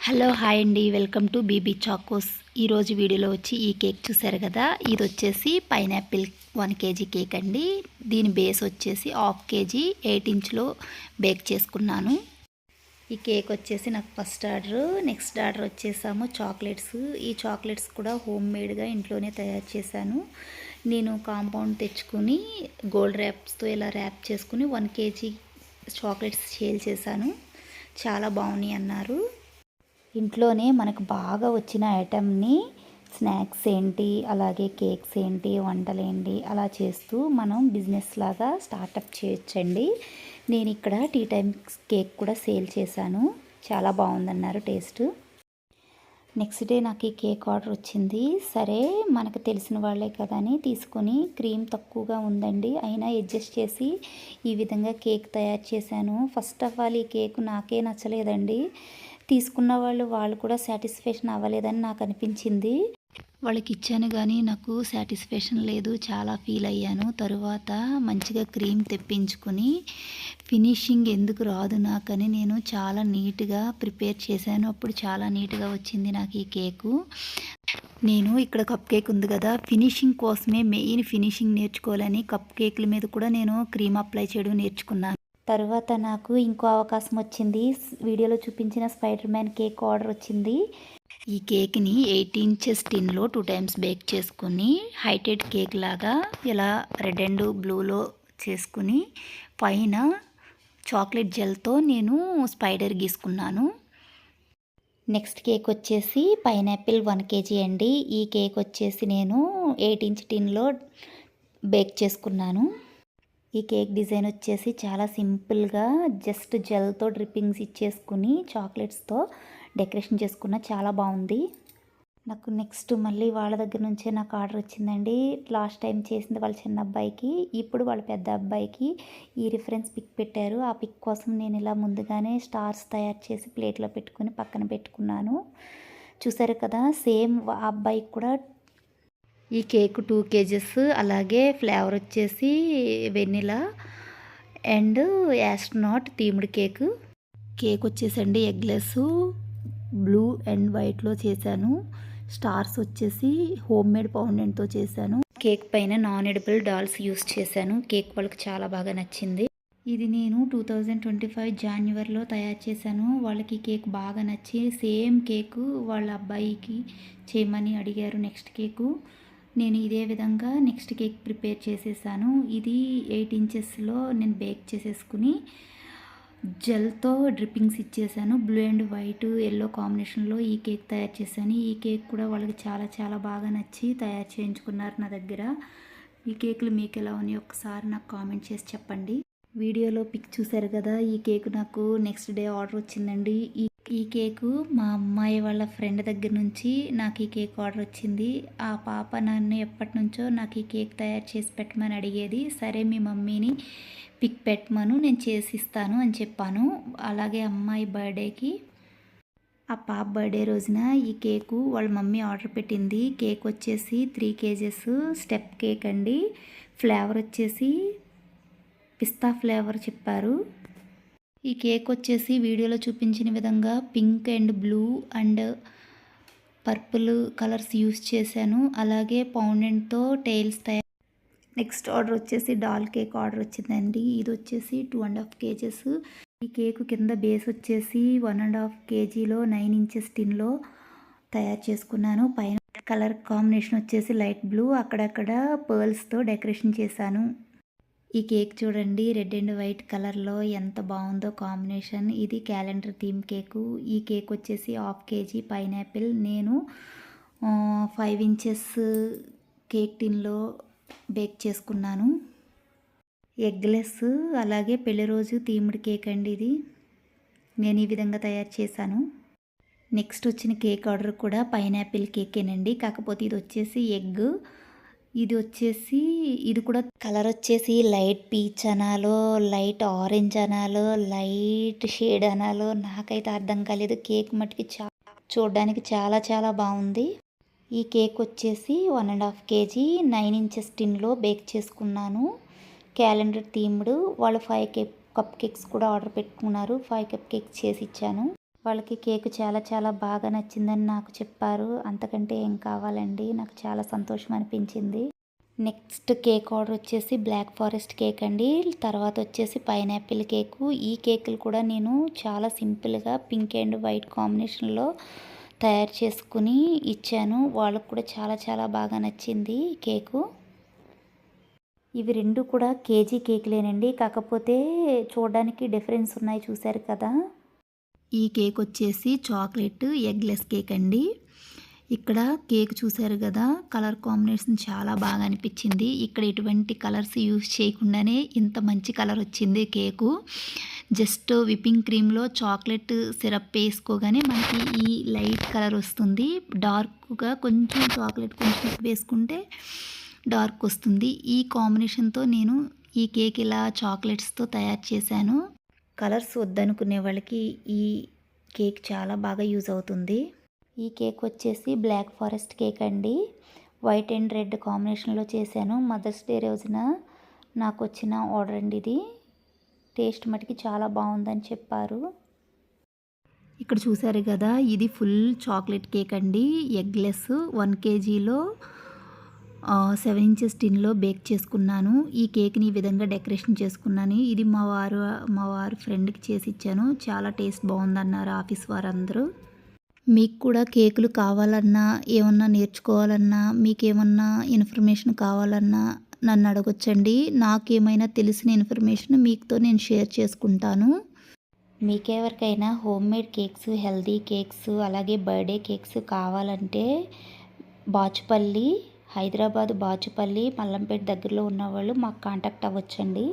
Hello hi అండి, welcome to BB Chocos. ఈరోజు వీడియోలో వచ్చి ఈ కేక్ చూసారు కదా, ఇది వచ్చేసి పైనాపిల్ 1 kg కేక్ అండి. దీని బేస్ వచ్చేసి 1/2 kg 8 ఇంచ్లో బేక్ చేసుకున్నాను. ఈ కేక్ వచ్చేసి నాకు ఫస్ట్ ఆర్డర్. నెక్స్ట్ ఆర్డర్ వచ్చేసాము చాక్లెట్స్. ఈ చాక్లెట్స్ కూడా హోమ్ మేడ్గా ఇంట్లోనే తయారు చేశాను. నేను కాంపౌండ్ తెచ్చుకొని గోల్డ్ ర్యాప్స్తో ఇలా ర్యాప్ చేసుకుని 1 kg చాక్లెట్స్ సేల్ చేశాను. చాలా బాగున్నాయి అన్నారు. ఇంట్లోనే మనకు బాగా వచ్చిన ఐటెంని స్నాక్స్ ఏంటి, అలాగే కేక్స్ ఏంటి, వంటలేంటి అలా చేస్తూ మనం బిజినెస్ లాగా స్టార్టప్ చేయొచ్చండి. నేను ఇక్కడ టీ టైమ్ కేక్ కూడా సేల్ చేశాను. చాలా బాగుందన్నారు టేస్ట్. నెక్స్ట్ డే నాకు ఈ కేక్ ఆర్డర్ వచ్చింది. సరే మనకు తెలిసిన వాళ్ళే కదా అని తీసుకొని, క్రీమ్ తక్కువగా ఉందండి అయినా అడ్జస్ట్ చేసి ఈ విధంగా కేక్ తయారు చేశాను. ఫస్ట్ ఆఫ్ ఆల్ ఈ కేక్ నాకే నచ్చలేదండి. తీసుకున్న వాళ్ళు కూడా సాటిస్ఫాక్షన్ అవ్వలేదని నాకు అనిపించింది. వాళ్ళకి ఇచ్చాను కానీ నాకు సాటిస్ఫాక్షన్ లేదు, చాలా ఫీల్ అయ్యాను. తరువాత మంచిగా క్రీమ్ తెప్పించుకొని ఫినిషింగ్ ఎందుకు రాదు నాకని నేను చాలా నీట్గా ప్రిపేర్ చేశాను. అప్పుడు చాలా నీట్గా వచ్చింది నాకు ఈ కేకు. నేను ఇక్కడ కప్ కేక్ ఉంది కదా, ఫినిషింగ్ కోసమే మెయిన్ ఫినిషింగ్ నేర్చుకోవాలని కప్ కేకుల మీద కూడా నేను క్రీమ్ అప్లై చేయడం నేర్చుకున్నాను. తర్వాత నాకు ఇంకో అవకాశం వచ్చింది. వీడియోలో చూపించిన స్పైడర్ మ్యాన్ కేక్ ఆర్డర్ వచ్చింది. ఈ కేక్ని 8 ఇంచెస్ టిన్లో 2 times బేక్ చేసుకుని హైటెడ్ కేక్ లాగా ఇలా రెడ్ అండ్ బ్లూలో చేసుకుని పైన చాక్లెట్ జెల్తో నేను స్పైడర్ గీసుకున్నాను. నెక్స్ట్ కేక్ వచ్చేసి పైనాపిల్ 1 kg అండి. ఈ కేక్ వచ్చేసి నేను 8 inch టిన్లో బేక్ చేసుకున్నాను. ఈ కేక్ డిజైన్ వచ్చేసి చాలా సింపుల్గా జస్ట్ జెల్తో డ్రిప్పింగ్స్ ఇచ్చేసుకుని చాక్లెట్స్తో డెకరేషన్ చేసుకున్న చాలా బాగుంది. నాకు నెక్స్ట్ మళ్ళీ వాళ్ళ దగ్గర నుంచే నాకు ఆర్డర్ వచ్చిందండి. లాస్ట్ టైం చేసింది వాళ్ళ చిన్న అబ్బాయికి, ఇప్పుడు వాళ్ళ పెద్ద అబ్బాయికి ఈ రిఫరెన్స్ పిక్ పెట్టారు. ఆ పిక్ కోసం నేను ఇలా ముందుగానే స్టార్స్ తయారు చేసి ప్లేట్లో పెట్టుకుని పక్కన పెట్టుకున్నాను. చూసారు కదా, సేమ్ ఆ అబ్బాయికి కూడా ఈ కేక్ 2 kgs. అలాగే ఫ్లేవర్ వచ్చేసి vanilla and astronaut themed cake. Cake వచ్చేసండి ఎగ్లెస్ బ్లూ అండ్ వైట్లో చేశాను. స్టార్స్ వచ్చేసి హోమ్ మేడ్ ఫౌండెంట్తో చేశాను. కేక్ పైన నాన్ ఎడిబుల్ డాల్స్ యూస్ చేశాను. కేక్ వాళ్ళకి చాలా బాగా నచ్చింది. ఇది నేను 2025 జాన్యువరిలో తయారు చేశాను. వాళ్ళకి కేక్ బాగా నచ్చి సేమ్ కేకు వాళ్ళ అబ్బాయికి చేయమని అడిగారు. నెక్స్ట్ కేకు నేను ఇదే విధంగా నెక్స్ట్ కేక్ ప్రిపేర్ చేసేసాను. ఇది 8 ఇంచెస్లో నేను బేక్ చేసేసుకుని జెల్తో డ్రిప్పింగ్స్ ఇచ్చేసాను. బ్లూ అండ్ వైట్ ఎల్లో కాంబినేషన్లో ఈ కేక్ తయారు చేశాను. ఈ కేక్ కూడా వాళ్ళకి చాలా చాలా బాగా నచ్చి తయారు చేయించుకున్నారు నా దగ్గర. ఈ కేకులు మీకు ఎలా ఉన్నాయి ఒకసారి నాకు కామెంట్ చేసి చెప్పండి. వీడియోలో పిక్ చూసారు కదా, ఈ కేక్ నాకు నెక్స్ట్ డే ఆర్డర్ వచ్చిందండి. ఈ కేకు మా అమ్మాయి వాళ్ళ ఫ్రెండ్ దగ్గర నుంచి నాకు ఈ కేక్ ఆర్డర్ వచ్చింది. ఆ పాప నన్ను ఎప్పటి నుంచో నాకు ఈ కేక్ తయారు చేసి పెట్టమని అడిగేది. సరే మీ మమ్మీని పిక్ పెట్టమను, నేను చేసిస్తాను అని చెప్పాను. అలాగే అమ్మాయి బర్త్డేకి ఆ పాప బర్త్డే రోజున ఈ కేకు వాళ్ళ మమ్మీ ఆర్డర్ పెట్టింది. కేక్ వచ్చేసి 3 kgs స్టెప్ కేక్ అండి. ఫ్లేవర్ వచ్చేసి పిస్తా ఫ్లేవర్ చెప్పారు. ఈ కేక్ వచ్చేసి వీడియోలో చూపించిన విధంగా pink and blue and purple colours use చేశాను. అలాగే ఫౌండెంట్తో టైల్స్ తయారు. నెక్స్ట్ ఆర్డర్ వచ్చేసి డాల్ కేక్ ఆర్డర్ వచ్చిందండి. ఇది వచ్చేసి 2.5 kgs. ఈ కేక్ కింద బేస్ వచ్చేసి 1.5 kgలో 9 inches టిన్లో తయారు చేసుకున్నాను. పైన కలర్ కాంబినేషన్ వచ్చేసి లైట్ బ్లూ, అక్కడక్కడ పర్ల్స్తో డెకరేషన్ చేశాను. ఈ కేక్ చూడండి, రెడ్ అండ్ వైట్ కలర్లో ఎంత బాగుందో కాంబినేషన్. ఇది క్యాలెండర్ థీమ్ కేకు. ఈ కేక్ వచ్చేసి 1/2 kg పైనాపిల్ నేను 5 inches కేక్ టిన్లో బేక్ చేసుకున్నాను. ఎగ్లెస్ అలాగే పెళ్లి రోజు థీమ్డ్ కేక్ అండి. ఇది నేను ఈ విధంగా తయారు చేశాను. నెక్స్ట్ వచ్చిన కేక్ ఆర్డర్ కూడా పైనాపిల్ కేకేనండి, కాకపోతే ఇది వచ్చేసి ఎగ్. ఇది కూడా కలర్ వచ్చేసి లైట్ పీచ్ అనాలో, లైట్ ఆరెంజ్ అనాలో, లైట్ షేడ్ అనాలో నాకైతే అర్థం కాలేదు. కేక్ మట్టుకి చూడడానికి చాలా చాలా బాగుంది. ఈ కేక్ వచ్చేసి 1.5 kg 9 inches టిన్లో బేక్ చేసుకున్నాను. Calendar themed. వాళ్ళు 5 కప్ కేక్స్ కూడా ఆర్డర్ పెట్టుకున్నారు. 5 కప్ కేక్స్ చేసి ఇచ్చాను. వాళ్ళకి కేక్ చాలా చాలా బాగా నచ్చిందని నాకు చెప్పారు. అంతకంటే ఏం కావాలండి, నాకు చాలా సంతోషం అనిపించింది. నెక్స్ట్ కేక్ ఆర్డర్ వచ్చేసి బ్లాక్ ఫారెస్ట్ కేక్ అండి. తర్వాత వచ్చేసి పైనాపిల్ కేకు. ఈ కేకులు కూడా నేను చాలా సింపుల్గా పింక్ అండ్ వైట్ కాంబినేషన్లో తయారు చేసుకుని ఇచ్చాను. వాళ్ళకు కూడా చాలా చాలా బాగా నచ్చింది కేకు. ఇవి రెండు కూడా కేజీ కేకులేనండి, కాకపోతే చూడడానికి డిఫరెన్స్ ఉన్నాయి, చూశారు కదా. ఈ కేక్ వచ్చేసి చాక్లెట్ ఎగ్లెస్ కేక్ అండి. ఇక్కడ కేక్ చూశారు కదా, కలర్ కాంబినేషన్ చాలా బాగా అనిపించింది. ఇక్కడ ఎటువంటి కలర్స్ యూజ్ చేయకుండానే ఇంత మంచి కలర్ వచ్చింది కేకు. జస్ట్ విప్పింగ్ క్రీమ్లో చాక్లెట్ సిరప్ వేసుకోగానే మనకి ఈ లైట్ కలర్ వస్తుంది. డార్క్గా కొంచెం చాక్లెట్ కొంచెం వేసుకుంటే డార్క్ వస్తుంది. ఈ కాంబినేషన్తో నేను ఈ కేక్ ఇలా చాక్లెట్స్తో తయారు చేశాను. కలర్స్ వద్దనుకునే వాళ్ళకి ఈ కేక్ చాలా బాగా యూజ్ అవుతుంది. ఈ కేక్ వచ్చేసి బ్లాక్ ఫారెస్ట్ కేక్ అండి. వైట్ అండ్ రెడ్ కాంబినేషన్లో చేశాను. మదర్స్ డే రోజున నాకు వచ్చిన ఆర్డర్ అండి ఇది. టేస్ట్ మటుకి చాలా బాగుందని చెప్పారు. ఇక్కడ చూసారు కదా, ఇది ఫుల్ చాక్లెట్ కేక్ అండి. ఎగ్లెస్ 1 kgలో 7 inches టిన్లో బేక్ చేసుకున్నాను. ఈ కేక్ని ఈ విధంగా డెకరేషన్ చేసుకున్నాను. ఇది మా వారు ఫ్రెండ్కి చేసి ఇచ్చాను. చాలా టేస్ట్ బాగుందన్నారు ఆఫీస్ వారందరూ. మీకు కూడా కేకులు కావాలన్నా, ఏమన్నా నేర్చుకోవాలన్నా, మీకేమన్నా ఇన్ఫర్మేషన్ కావాలన్నా నన్ను అడగొచ్చండి. నాకేమైనా తెలిసిన ఇన్ఫర్మేషన్ మీతో నేను షేర్ చేసుకుంటాను. మీకెవరికైనా home made cakes, healthy cakes, అలాగే బర్త్డే కేక్స్ కావాలంటే బాచుపల్లి, హైదరాబాద్ బాచుపల్లి, మల్లంపేట దగ్గరలో ఉన్నవాళ్ళు మాకు కాంటాక్ట్ అవ్వచ్చండి.